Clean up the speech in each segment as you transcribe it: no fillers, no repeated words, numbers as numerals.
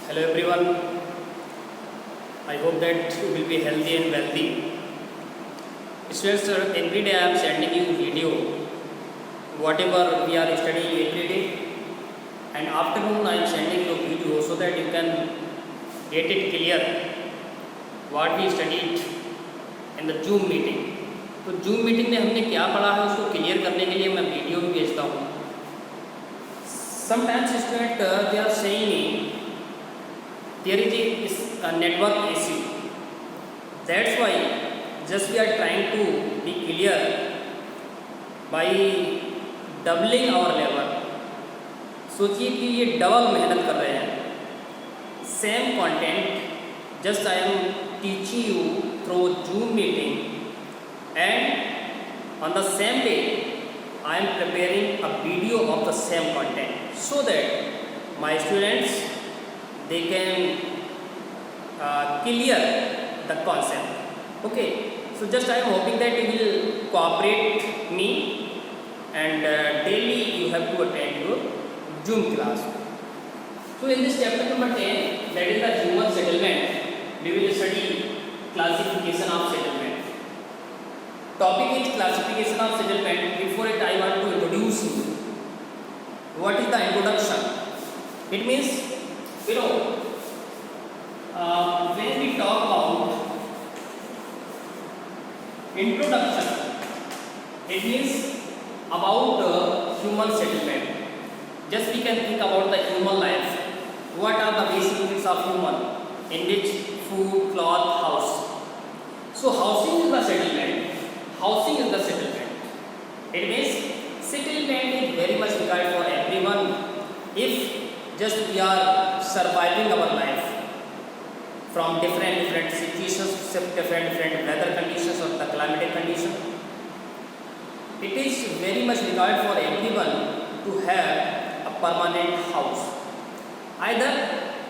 Hello everyone. I hope that you will be healthy and wealthy. Students, every day I am sending you video, whatever we are studying every day, and afternoon I am sending you video so that you can get it clear what we studied in the Zoom meeting. तो Zoom meeting में हमने क्या पढ़ा है उसको clear करने के लिए मैं वीडियो भी भेजता हूँ. Sometimes student they are saying there is a network issue. That's why just we are trying to be clear by doubling our level. सोचिए कि ये डबल मेहनत कर रहे हैं. Same content, just I am teaching you through Zoom meeting, and on the same day I am preparing a video of the same content so that my students they can clear the concept. Okay, so just I am hoping that you will cooperate me and daily you have to attend your Zoom class. So in this chapter number 10, that is the human settlement, we will study classification of settlement. Topic is classification of settlement. Before it I want to introduce you. What is the introduction? It means, you know, when we talk about introduction, it means about human settlement. Just we can think about the human life. What are the basic needs of human? In which food, cloth, house. So housing is the settlement. Housing is the settlement. It means settlement is very much required for everyone if just we are surviving our life from different situations, different weather conditions or the climatic condition. It is very much required for everyone to have a permanent house. Either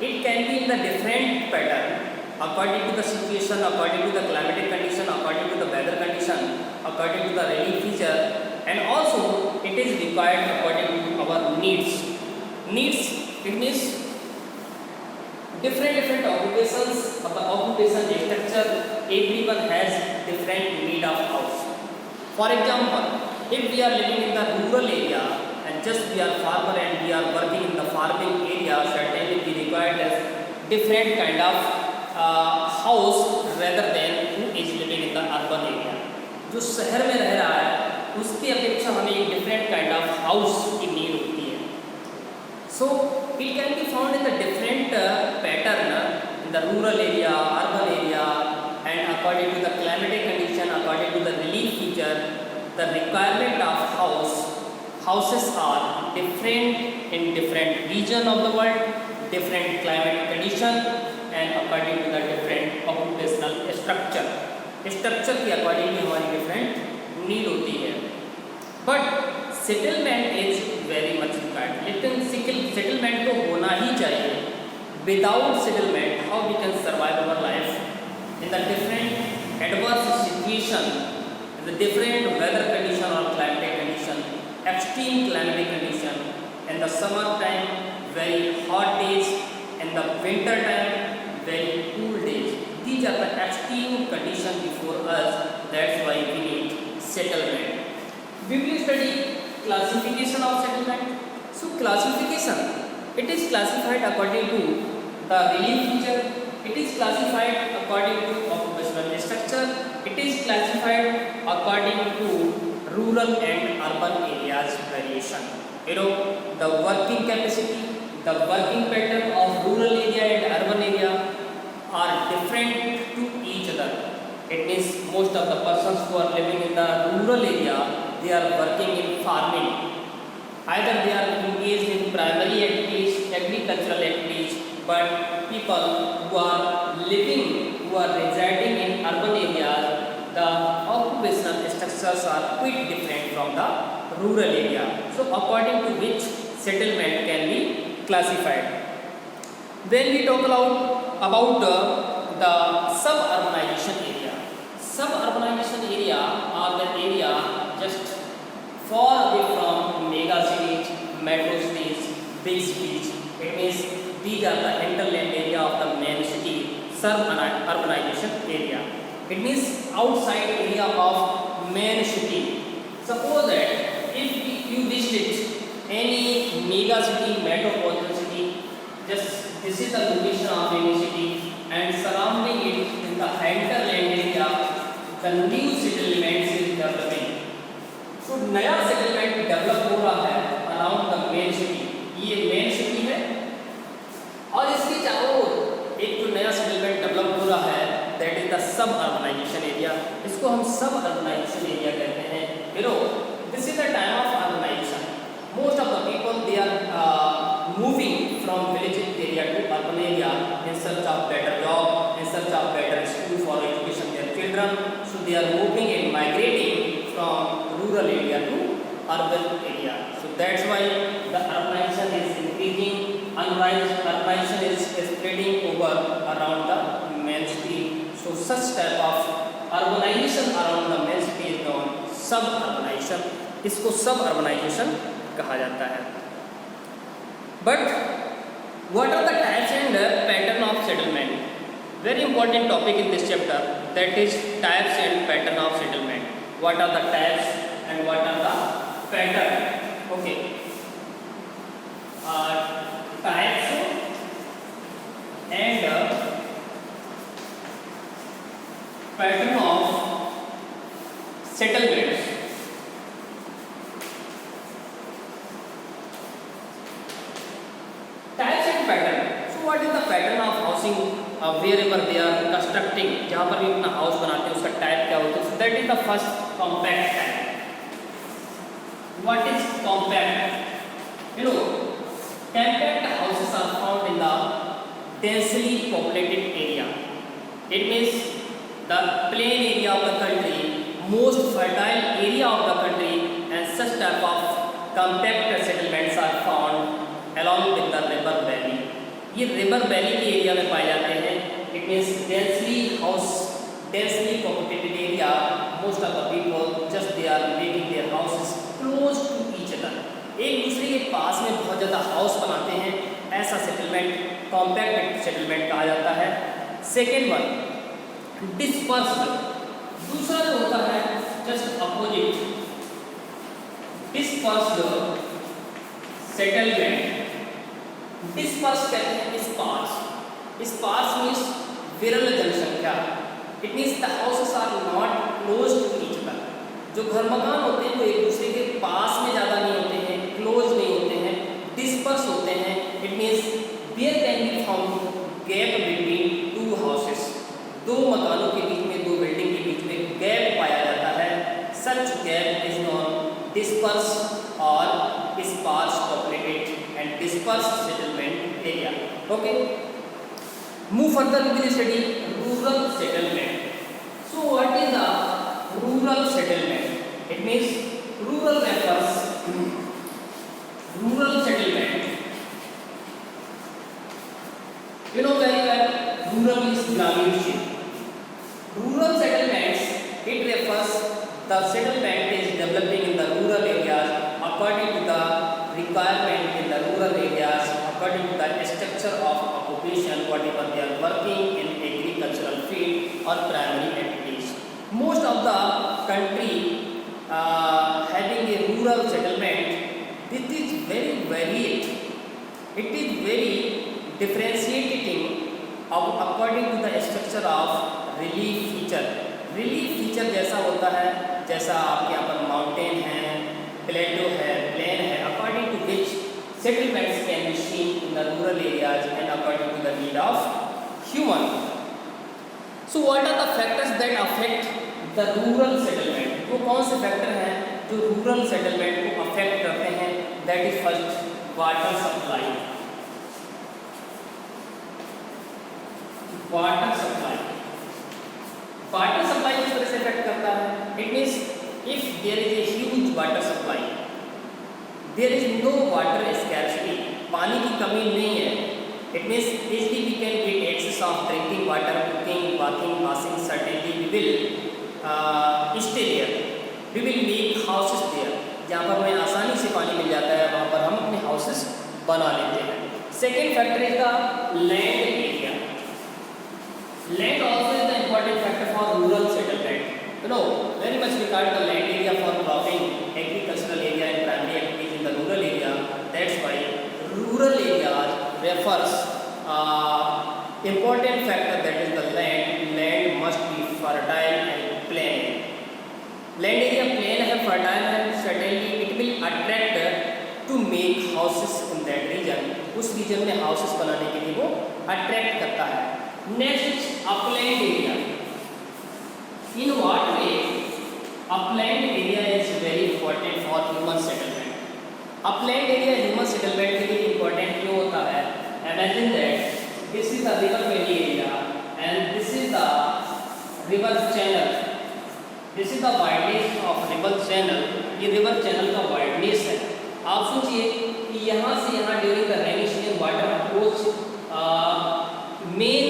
it can be in the different pattern according to the situation, according to the climatic condition, according to the weather condition, according to the rainy feature, and also it is required according to our needs. Needs, it means different occupations of the occupation structure. Everyone has different need of house. For example, if we are living in the rural area and just we are farmer and we are working in the farming area, certainly we require a different kind of house rather than who is living in the urban area. जो शहर में रह रहा है उसकी अपेक्षा हमें एक डिफरेंट काइंड ऑफ हाउस की नीड होती है. So it can be found in the different pattern in the rural area, urban area, and according to the climatic condition, according to the relief feature, the requirement of houses are different in different region of the world, different climatic condition, and according to the different occupational structure. Structure के accordingly हमारी different need होती है. But settlement is very much required. लेकिन settlement तो होना ही चाहिए. Without settlement how we can survive our life in the different adverse situation, the different weather condition और climatic condition, extreme climatic condition, in the summer time very hot days, in the winter time very cool days. These are the extreme conditions before us. That's why we need settlement. We will study classification of settlement. So classification, it is classified according to the relief feature. It is classified according to occupational structure. It is classified according to rural and urban areas variation. You know, the working capacity, the working pattern of rural area and urban area are different to each other. It means most of the persons who are living in the rural area, they are working in farming. Either they are engaged in primary activities, agricultural activities, but people who are living, who are residing in urban areas, the occupational structures are quite different from the rural area. So according to which settlement can be classified. Then we talk about the suburbanization area. Suburbanization area are the area just far away from mega cities, metro cities, big cities. It means these are the hinterland area of the main city urbanization area. It means outside area of main city. Suppose that if you visit any mega city, metropolitan city, just this is the location of any city, and surrounding it in the hinterland area, the new settlements is developing. तो नया settlement develop हो रहा है around the main city. ये main city है और इसके चारों ओर एक जो नया सेटलमेंट डेवलप हो रहा है दैट इज द सब अर्बनाइजेशन एरिया. इसको हम सब अर्बनाइजेशन एरिया कहते हैं. You know this is the time of urbanisation. Most of the people they are moving from village area to urban area in search of better job, in search of better school for education their children. So they are moving and migrating from rural area to urban area. So that's why the urbanization is increasing. Urbanization is spreading over around the main city. So such type of urbanization around the main city is known suburbanization. इसको suburbanization कहा जाता है. But what are the types and pattern of settlement? Very important topic in this chapter, that is types and pattern of settlement. What are the types and what are the pattern? Okay. Types and pattern of settlements. Types and pattern. So what is the pattern of housing wherever they are constructing? जहाँ पर भी अपना house बनाते हैं उसका type क्या होता है? So that is the first compact type. What is compact? You know, compact houses are found in the densely populated area. It means the plain area of the country, most fertile area of the country, and such type of compact settlements are found along with the river valley. ये river valley के area में पाए जाते हैं. It means densely populated area. Most of the people just they are making their houses close to each other. एक दूसरे के पास में बहुत ज़्यादा हाउस बनाते हैं. ऐसा सेटलमेंट कॉम्पैक्ट सेटलमेंट कहा जाता है. Second one dispersed. दूसरा जो होता है just opposite dispersed settlement. Disperse कहते हैं स्पार्स. स्पार्स मीन्स विरल जनसंख्या. It means the houses are not close to each other. जो घर मकान होते हैं वो एक दूसरे के पास में ज़्यादा नहीं होते हैं, क्लोज नहीं होते हैं, डिस्पर्स होते हैं. It means there can be found gap between two houses. दो मकानों के बीच में, दो बिल्डिंग के बीच में गैप पाया जाता है. Such gap is non disperse और sparse populated and dispersed settlement area. Okay. Move further with the study rural settlement. So what is the rural settlement? It means rural refers rural settlement. You know very well rural is Gramin क्षेत्र. Rural settlements it refers the settlement is developing in the rural areas according to the requirement in the rural areas, according to the structure of occupation, whatever they are working in agricultural field or primary activities. Most of the country having a rural settlement, it is very varied. It is very differentiating according to the structure of relief feature. Relief feature जैसा होता है, जैसा आपके यहाँ पर mountain है, प्लेटो है, plane है, according to which settlements can be seen in the rural areas and according to the need of human. So what are the factors that affect the rural settlement? वो कौन से फैक्टर हैं जो rural settlement को affect करते हैं? That is first water supply. Water supply. Water supply किस तरह से अफेक्ट करता है? It means if there is a huge water supply, there is no water scarcity. पानी की कमी नहीं है. It means easily we can get access of drinking water, cooking, bathing, washing. Certainly we will stay there. We will make houses there. जहाँ पर हमें आसानी से पानी मिल जाता है वहाँ पर हम अपने हाउसेस बना लेते हैं. Second factor is the land area. Land also is the important factor for rural settlement. You know, very much regard the land area for cropping, agricultural area and primary activities in the rural area. That's why rural areas refers important factor, that is the land. Land must be fertile and plain. Land area plain है, fertile है, certainly it will attract to make houses in that region. उस region में houses बनाने के लिए वो attract करता है. Next, upland area. In what way upland area is very important for human settlement? Upland area human settlement के लिए important क्यों होता है? Imagine that this is the river valley area and this is the river channel. This is the wideness of river channel. ये river channel का wideness है. आप सोचिए कि यहाँ से यहाँ during the rainy season water approach main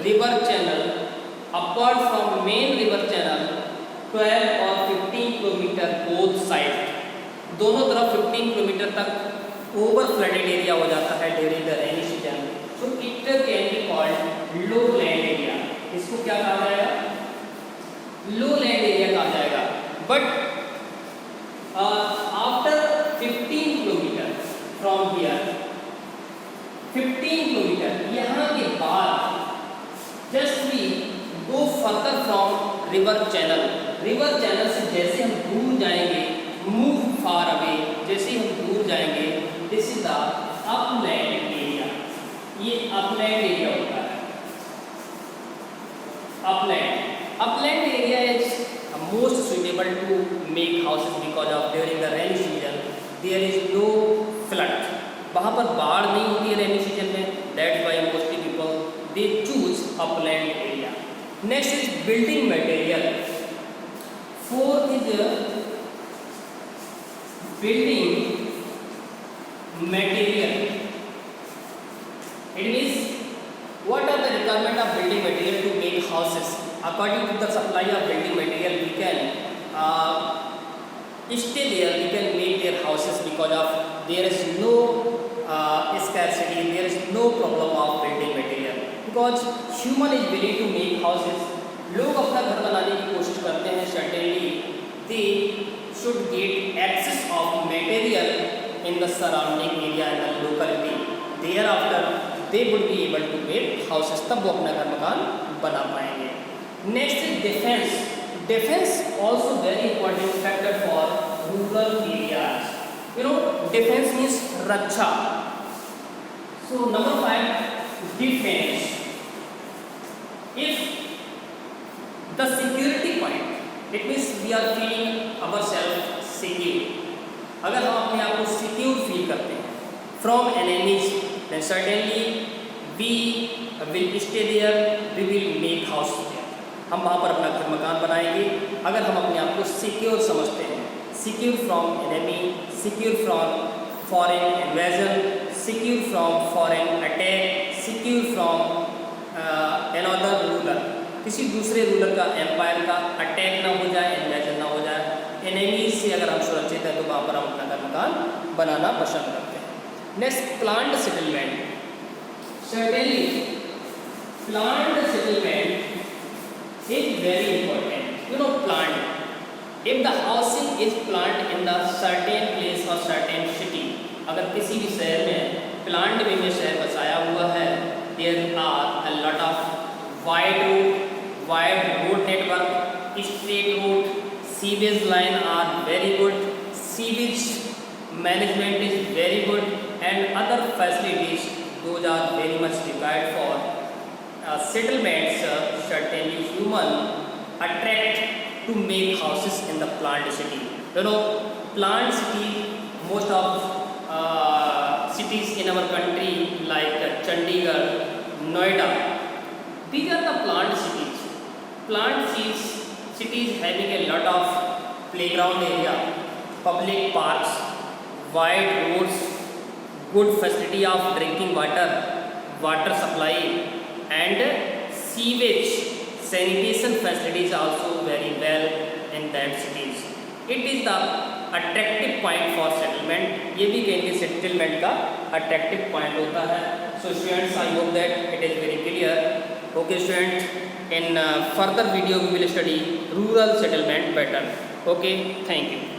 river channel upward from main river channel 12 or 15 kilometre both side. दोनों तरफ 15 किलोमीटर तक over flooded area हो जाता है during the rainy season. So it can be called lowland area. इसको क्या कहा जाएगा? Lowland area कहा जाएगा. But after 15 kilometre from here, 15 kilometre यहाँ के बाद just we go further from river channel. River channel से जैसे हम दूर जाएंगे, move far away, जैसे ही हम दूर जाएंगे, this is the upland area. ये upland area होता है. Upland area is most suitable to make houses because of during the rainy season there is no flood. वहाँ पर बाढ़ नहीं होती है rainy season में. That's why mostly people they choose upland area. Next is building material. Fourth is building material. It means what are the requirement of building material to make houses? According to the supply of building material, we can stay there. We can make their houses because of there is no scarcity. There is no problem of building material. Because human is willing to make houses. लोग अपना घर बनाने की कोशिश करते हैं. Certainly, they should get access of material in the surrounding area and the locality. Thereafter, they would be able to make houses. तब वो अपना घर मकान बना पाएंगे. Next is defense. Defense also very important factor for rural areas. You know, defense means raksha. So number 5, defense. If the security point, it means we are feeling ourselves secure. अगर हम अपने आप को secure feel करते हैं from enemies, then certainly we will stay there. We will make house there. हम वहाँ पर अपना घर मकान बनाएंगे अगर हम अपने आप को सिक्योर समझते हैं. Secure from enemy, secure from foreign invasion, secure from foreign attack, secure from another ruler. किसी दूसरे रूलर का एम्पायर का अटैक ना हो जाए, इन्वेजन ना हो जाए. एनिमी से अगर हम सुरक्षित हैं तो वहाँ पर हम अपना घर मकान बनाना पसंद करते हैं. Next, plant settlement. Certainly plant settlement is very important. You know, plant. If the housing is plant in the certain place or certain city, अगर किसी भी शहर में plant वे में शहर बसाया हुआ है, there are a lot of wide road network, straight road, sewage line are very good, sewage management is very good, and other facilities those are very much required for settlements. Certainly human attract to make houses in the plant city. You know, plant city, most of cities in our country like Chandigarh, Noida, these are the plant cities. Plant cities having a lot of playground area, public parks, wide roads, good facility of drinking water, water supply, and sewage sanitation facilities also very well in that cities. It is the attractive point for settlement. ये भी कहेंगे settlement का attractive point होता है। So students, I hope that it is very clear. Okay student, in further video we will study rural settlement pattern. Okay, thank you.